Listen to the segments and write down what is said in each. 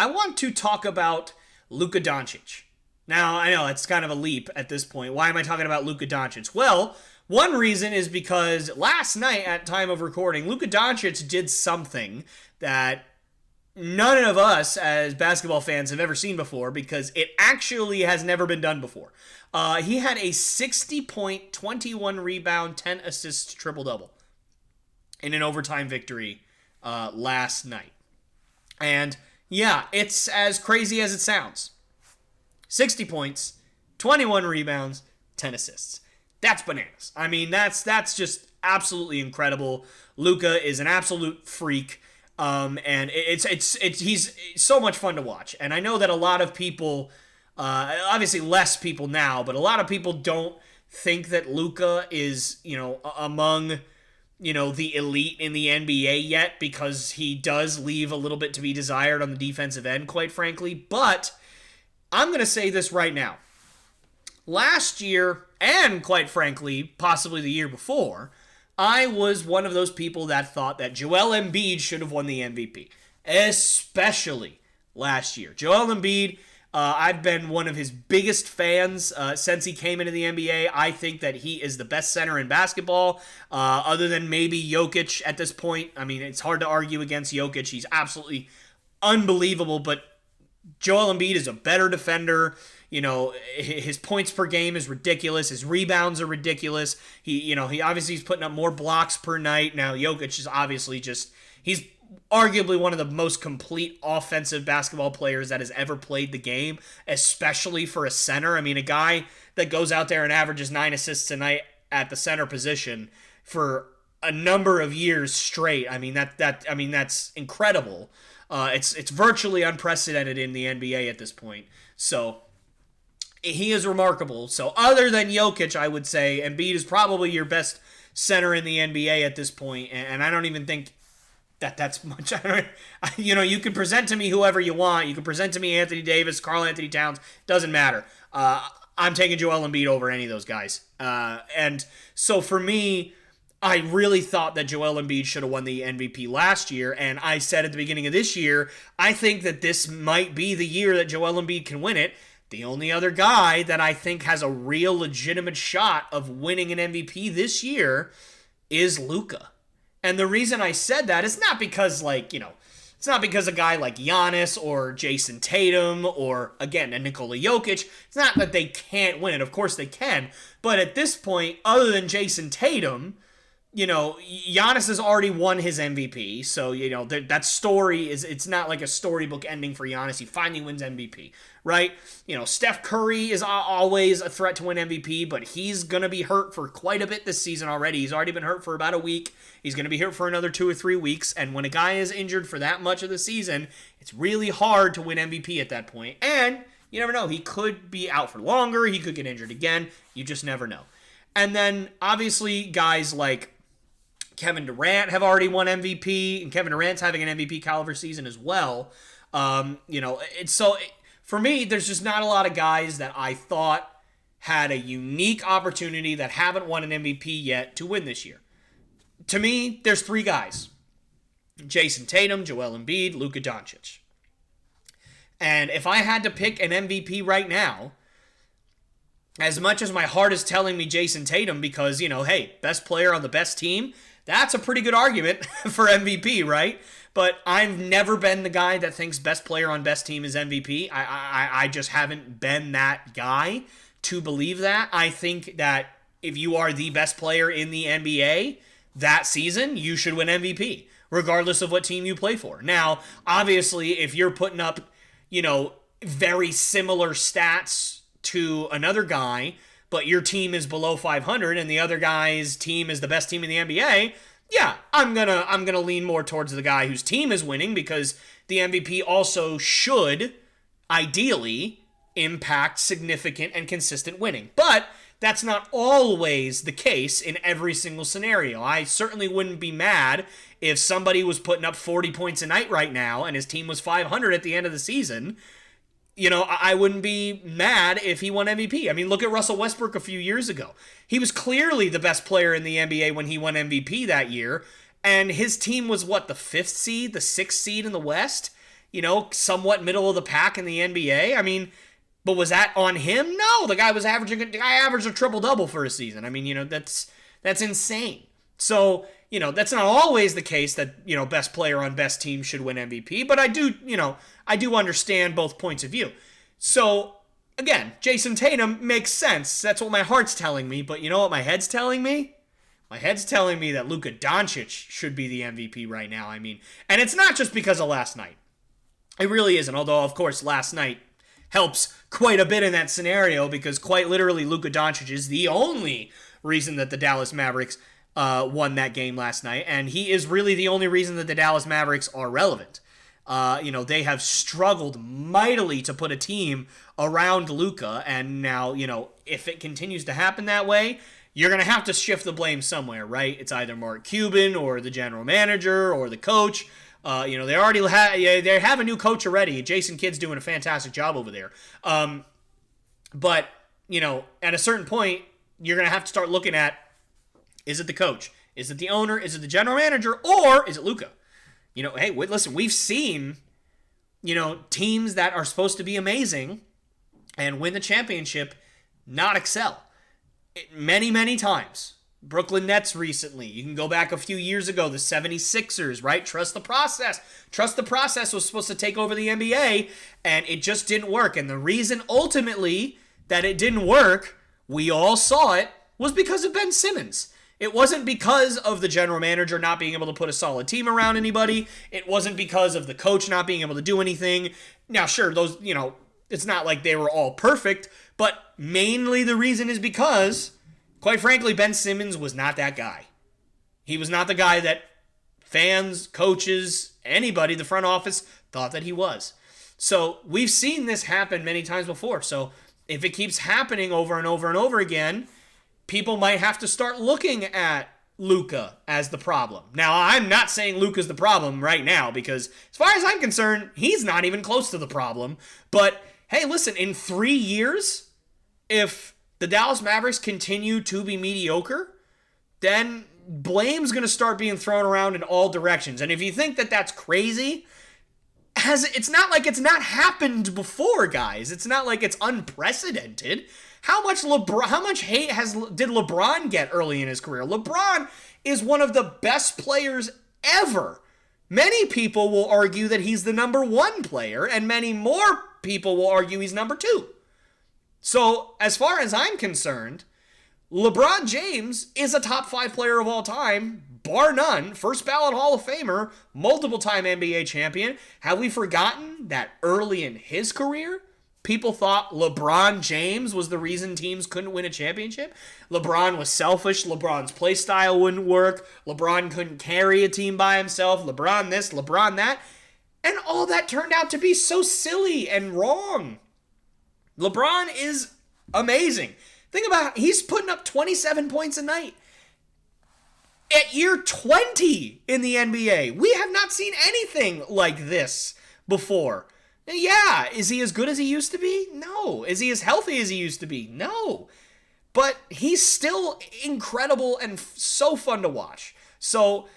I want to talk about Luka Doncic. Now, I know it's kind of a leap at this point. Why am I talking about Luka Doncic? Well, one reason is because last night at time of recording, Luka Doncic did something that none of us as basketball fans have ever seen before because it actually has never been done before. He had a 60-point, 21 rebound, 10 assists triple-double in an overtime victory last night. And yeah, it's as crazy as it sounds. 60 points, 21 rebounds, 10 assists. That's bananas. I mean, that's just absolutely incredible. Luka is an absolute freak. And he's so much fun to watch. And I know that a lot of people, obviously less people now, but a lot of people don't think that Luka is, among, the elite in the NBA yet because he does leave a little bit to be desired on the defensive end, quite frankly. But I'm going to say this right now. Last year, and quite frankly, possibly the year before, I was one of those people that thought that Joel Embiid should have won the MVP, especially last year. Joel Embiid, I've been one of his biggest fans since he came into the NBA. I think that he is the best center in basketball, other than maybe Jokic at this point. I mean, it's hard to argue against Jokic. He's absolutely unbelievable, but Joel Embiid is a better defender. His points per game is ridiculous. His rebounds are ridiculous. He obviously he's putting up more blocks per night. Now, Jokic is obviously he's arguably one of the most complete offensive basketball players that has ever played the game, especially for a center. I mean, a guy that goes out there and averages 9 assists a night at the center position for a number of years straight. I mean, that's incredible. It's virtually unprecedented in the NBA at this point. So he is remarkable. So other than Jokic, I would say Embiid is probably your best center in the NBA at this point, and I don't even think that's much. You can present to me whoever you want. You can present to me Anthony Davis, Karl Anthony Towns. Doesn't matter. I'm taking Joel Embiid over any of those guys. And so for me, I really thought that Joel Embiid should have won the MVP last year, and I said at the beginning of this year, I think that this might be the year that Joel Embiid can win it. The only other guy that I think has a real legitimate shot of winning an MVP this year is Luka. And the reason I said that is not because, it's not because a guy like Giannis or Jason Tatum or, again, a Nikola Jokic, it's not that they can't win it. Of course they can. But at this point, other than Jason Tatum, Giannis has already won his MVP, so, that story it's not like a storybook ending for Giannis. He finally wins MVP, right? Steph Curry is always a threat to win MVP, but he's going to be hurt for quite a bit this season already. He's already been hurt for about a week. He's going to be hurt for another 2 or 3 weeks, and when a guy is injured for that much of the season, it's really hard to win MVP at that point, and you never know. He could be out for longer. He could get injured again. You just never know. And then, obviously, guys like Kevin Durant have already won MVP, and Kevin Durant's having an MVP caliber season as well. For me, there's just not a lot of guys that I thought had a unique opportunity that haven't won an MVP yet to win this year. To me, there's 3 guys: Jason Tatum, Joel Embiid, Luka Doncic. And if I had to pick an MVP right now, as much as my heart is telling me Jason Tatum because, hey, best player on the best team, that's a pretty good argument for MVP, right? But I've never been the guy that thinks best player on best team is MVP. I just haven't been that guy to believe that. I think that if you are the best player in the NBA that season, you should win MVP, regardless of what team you play for. Now, obviously, if you're putting up, very similar stats to another guy, but your team is below 500 and the other guy's team is the best team in the NBA, yeah, I'm gonna lean more towards the guy whose team is winning because the MVP also should ideally impact significant and consistent winning. But that's not always the case in every single scenario. I certainly wouldn't be mad if somebody was putting up 40 points a night right now and his team was 500 at the end of the season. I wouldn't be mad if he won MVP. I mean, look at Russell Westbrook a few years ago. He was clearly the best player in the NBA when he won MVP that year, and his team was, the 5th seed, the 6th seed in the West? somewhat middle of the pack in the NBA. I mean, but was that on him? No, the guy averaged a triple-double for a season. I mean, that's insane. So, that's not always the case that, best player on best team should win MVP, but I do understand both points of view. So, again, Jason Tatum makes sense. That's what my heart's telling me, but you know what my head's telling me? My head's telling me that Luka Doncic should be the MVP right now. I mean, and it's not just because of last night. It really isn't, although, of course, last night helps quite a bit in that scenario because quite literally Luka Doncic is the only reason that the Dallas Mavericks won that game last night, and he is really the only reason that the Dallas Mavericks are relevant. They have struggled mightily to put a team around Luka, and now, if it continues to happen that way, you're going to have to shift the blame somewhere, right? It's either Mark Cuban or the general manager or the coach. They already they have a new coach already. Jason Kidd's doing a fantastic job over there. But at a certain point, you're going to have to start looking at, is it the coach? Is it the owner? Is it the general manager? Or is it Luka? Hey, listen, we've seen, teams that are supposed to be amazing and win the championship not excel. Many, many times. Brooklyn Nets recently. You can go back a few years ago, the 76ers, right? Trust the process. Trust the process was supposed to take over the NBA, and it just didn't work. And the reason ultimately that it didn't work, we all saw it, was because of Ben Simmons. It wasn't because of the general manager not being able to put a solid team around anybody. It wasn't because of the coach not being able to do anything. Now, sure, those, it's not like they were all perfect, but mainly the reason is because, quite frankly, Ben Simmons was not that guy. He was not the guy that fans, coaches, anybody, the front office, thought that he was. So we've seen this happen many times before. So if it keeps happening over and over and over again, people might have to start looking at Luka as the problem. Now, I'm not saying Luka's the problem right now because as far as I'm concerned, he's not even close to the problem. But hey, listen, in 3 years, if the Dallas Mavericks continue to be mediocre, then blame's going to start being thrown around in all directions. And if you think that that's crazy, it's not like it's not happened before, guys. It's not like it's unprecedented. How much hate did LeBron get early in his career? LeBron is one of the best players ever. Many people will argue that he's the number one player, and many more people will argue he's number two. So, as far as I'm concerned, LeBron James is a top 5 player of all time, bar none, first ballot Hall of Famer, multiple-time NBA champion. Have we forgotten that early in his career, people thought LeBron James was the reason teams couldn't win a championship? LeBron was selfish. LeBron's play style wouldn't work. LeBron couldn't carry a team by himself. LeBron this, LeBron that. And all that turned out to be so silly and wrong. LeBron is amazing. Think about it. He's putting up 27 points a night. At year 20 in the NBA, we have not seen anything like this before. Yeah, is he as good as he used to be? No. Is he as healthy as he used to be? No. But he's still incredible and so fun to watch. So,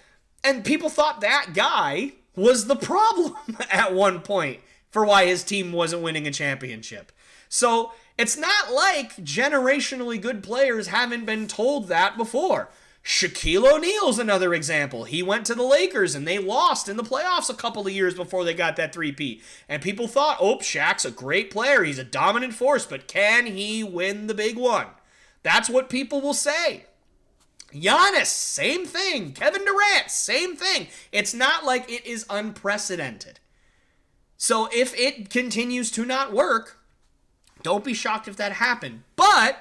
and people thought that guy was the problem at one point for why his team wasn't winning a championship. So, it's not like generationally good players haven't been told that before. Shaquille O'Neal's another example. He went to the Lakers and they lost in the playoffs a couple of years before they got that three-peat. And people thought, oh, Shaq's a great player. He's a dominant force, but can he win the big one? That's what people will say. Giannis, same thing. Kevin Durant, same thing. It's not like it is unprecedented. So if it continues to not work, don't be shocked if that happened. But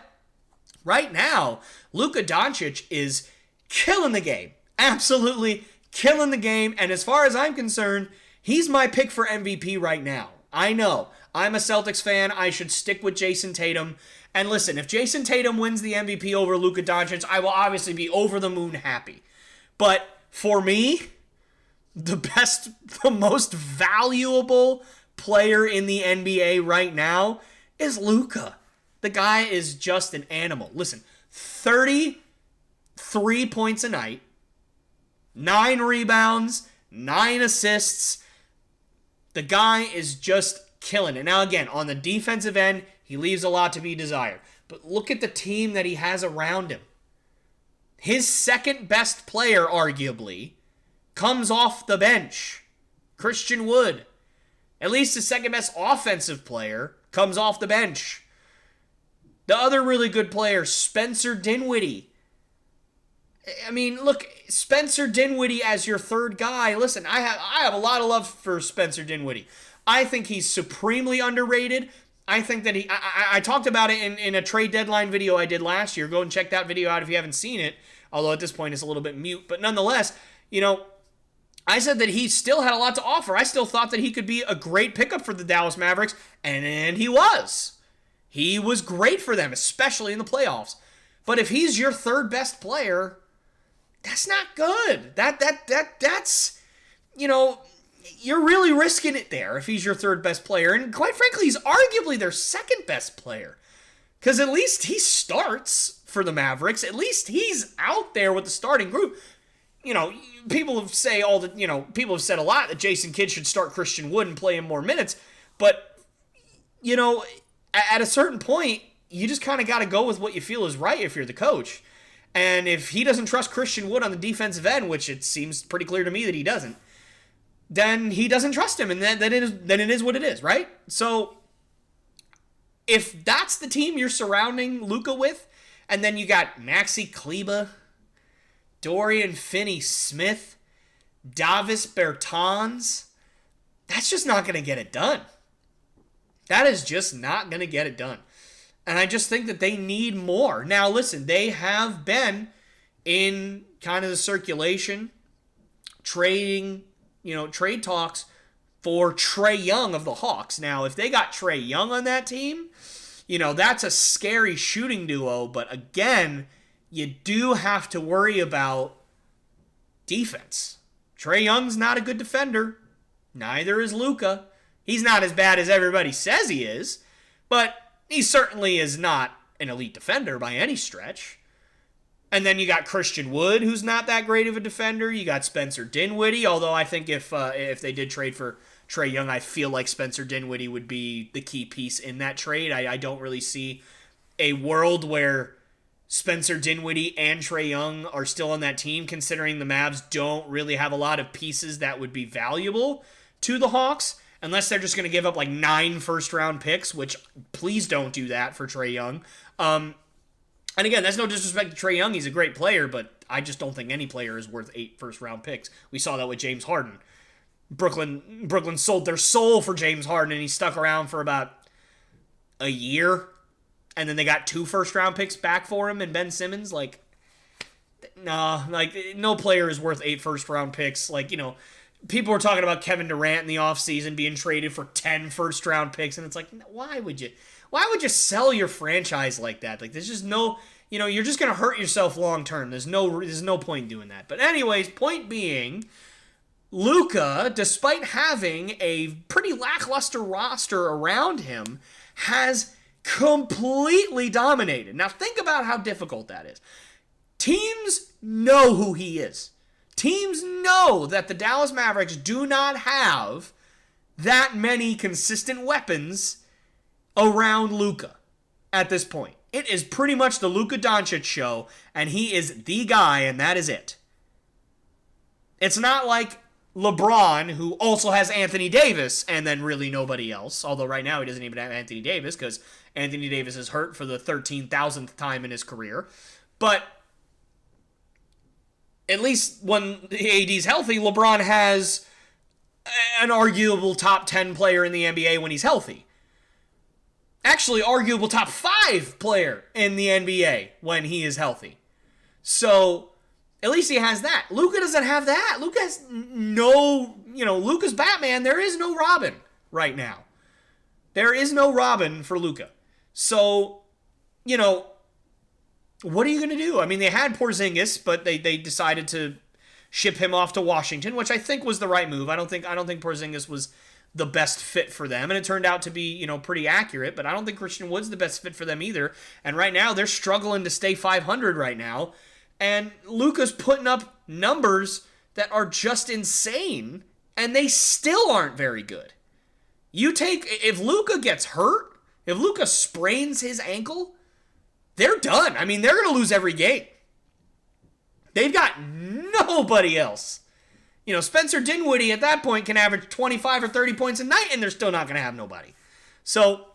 right now, Luka Doncic is killing the game. Absolutely killing the game. And as far as I'm concerned, he's my pick for MVP right now. I know. I'm a Celtics fan. I should stick with Jason Tatum. And listen, if Jason Tatum wins the MVP over Luka Doncic, I will obviously be over the moon happy. But for me, the most valuable player in the NBA right now is Luka. The guy is just an animal. Listen, 33 points a night, 9 rebounds, 9 assists, The guy is just killing it. Now, again, on the defensive end, he leaves a lot to be desired. But look at the team that he has around him. His second best player, arguably, comes off the bench. Christian Wood. At least his second best offensive player comes off the bench. The other really good player, Spencer Dinwiddie. I mean, look, Spencer Dinwiddie as your third guy. Listen, I have a lot of love for Spencer Dinwiddie. I think he's supremely underrated. I think that I talked about it in a trade deadline video I did last year. Go and check that video out if you haven't seen it. Although at this point it's a little bit mute. But nonetheless, I said that he still had a lot to offer. I still thought that he could be a great pickup for the Dallas Mavericks. And he was. He was great for them, especially in the playoffs. But if he's your third best player, that's not good. That's you're really risking it there if he's your third best player. And quite frankly, he's arguably their second best player. Because at least he starts for the Mavericks. At least he's out there with the starting group. People have said a lot that Jason Kidd should start Christian Wood and play him more minutes. But, at a certain point, you just kind of got to go with what you feel is right if you're the coach. And if he doesn't trust Christian Wood on the defensive end, which it seems pretty clear to me that he doesn't, then he doesn't trust him, and then it is what it is, right? So if that's the team you're surrounding Luka with, and then you got Maxi Kleber, Dorian Finney-Smith, Davis Bertans, that's just not going to get it done. That is just not going to get it done. And I just think that they need more. Now, listen, they have been in kind of the circulation, trade talks for Trae Young of the Hawks. Now, if they got Trae Young on that team, that's a scary shooting duo. But again, you do have to worry about defense. Trae Young's not a good defender. Neither is Luka. He's not as bad as everybody says he is, but he certainly is not an elite defender by any stretch. And then you got Christian Wood, who's not that great of a defender. You got Spencer Dinwiddie, although I think if they did trade for Trae Young, I feel like Spencer Dinwiddie would be the key piece in that trade. I don't really see a world where Spencer Dinwiddie and Trae Young are still on that team, considering the Mavs don't really have a lot of pieces that would be valuable to the Hawks. Unless they're just going to give up like 9 first-round picks, which please don't do that for Trae Young. And again, that's no disrespect to Trae Young. He's a great player, but I just don't think any player is worth 8 first-round picks. We saw that with James Harden. Brooklyn sold their soul for James Harden, and he stuck around for about a year. And then they got 2 first-round picks back for him and Ben Simmons. No player is worth 8 first-round picks. People were talking about Kevin Durant in the offseason being traded for 10 first-round picks, and it's like, why would you sell your franchise like that? There's just no, you're just going to hurt yourself long-term. There's no point in doing that. But anyways, point being, Luka, despite having a pretty lackluster roster around him, has completely dominated. Now, think about how difficult that is. Teams know who he is. Teams know that the Dallas Mavericks do not have that many consistent weapons around Luka at this point. It is pretty much the Luka Doncic show, and he is the guy, and that is it. It's not like LeBron, who also has Anthony Davis, and then really nobody else. Although right now he doesn't even have Anthony Davis, because Anthony Davis is hurt for the 13,000th time in his career. But at least when AD's healthy, LeBron has an arguable top 10 player in the NBA when he's healthy. Actually, arguable top 5 player in the NBA when he is healthy. So, at least he has that. Luka doesn't have that. Luka has Luka's Batman. There is no Robin right now. There is no Robin for Luka. So, what are you going to do? I mean, they had Porzingis, but they decided to ship him off to Washington, which I think was the right move. I don't think Porzingis was the best fit for them, and it turned out to be, pretty accurate, but I don't think Christian Wood's the best fit for them either. And right now, they're struggling to stay 500 right now, and Luka's putting up numbers that are just insane, and they still aren't very good. If Luka gets hurt, if Luka sprains his ankle, they're done. I mean, they're going to lose every game. They've got nobody else. Spencer Dinwiddie at that point can average 25 or 30 points a night, and they're still not going to have nobody. So,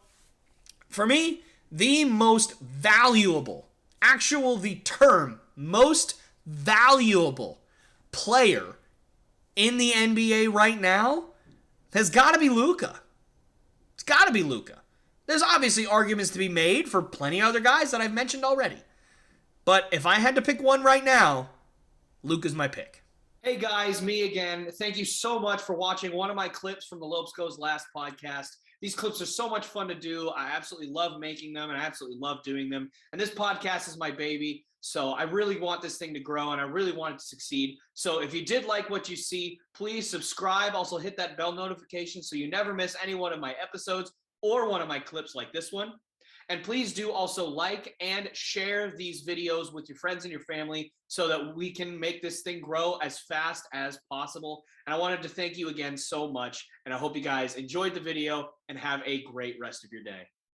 for me, the most valuable, the term most valuable player in the NBA right now has got to be Luka. It's got to be Luka. There's obviously arguments to be made for plenty of other guys that I've mentioned already. But if I had to pick one right now, Luka's my pick. Hey guys, me again. Thank you so much for watching one of my clips from the Lopes Goes Last podcast. These clips are so much fun to do. I absolutely love making them, and I absolutely love doing them. And this podcast is my baby, so I really want this thing to grow, and I really want it to succeed. So if you did like what you see, please subscribe. Also hit that bell notification so you never miss any one of my episodes or one of my clips like this one. And please do also like and share these videos with your friends and your family so that we can make this thing grow as fast as possible. And I wanted to thank you again so much. And I hope you guys enjoyed the video and have a great rest of your day.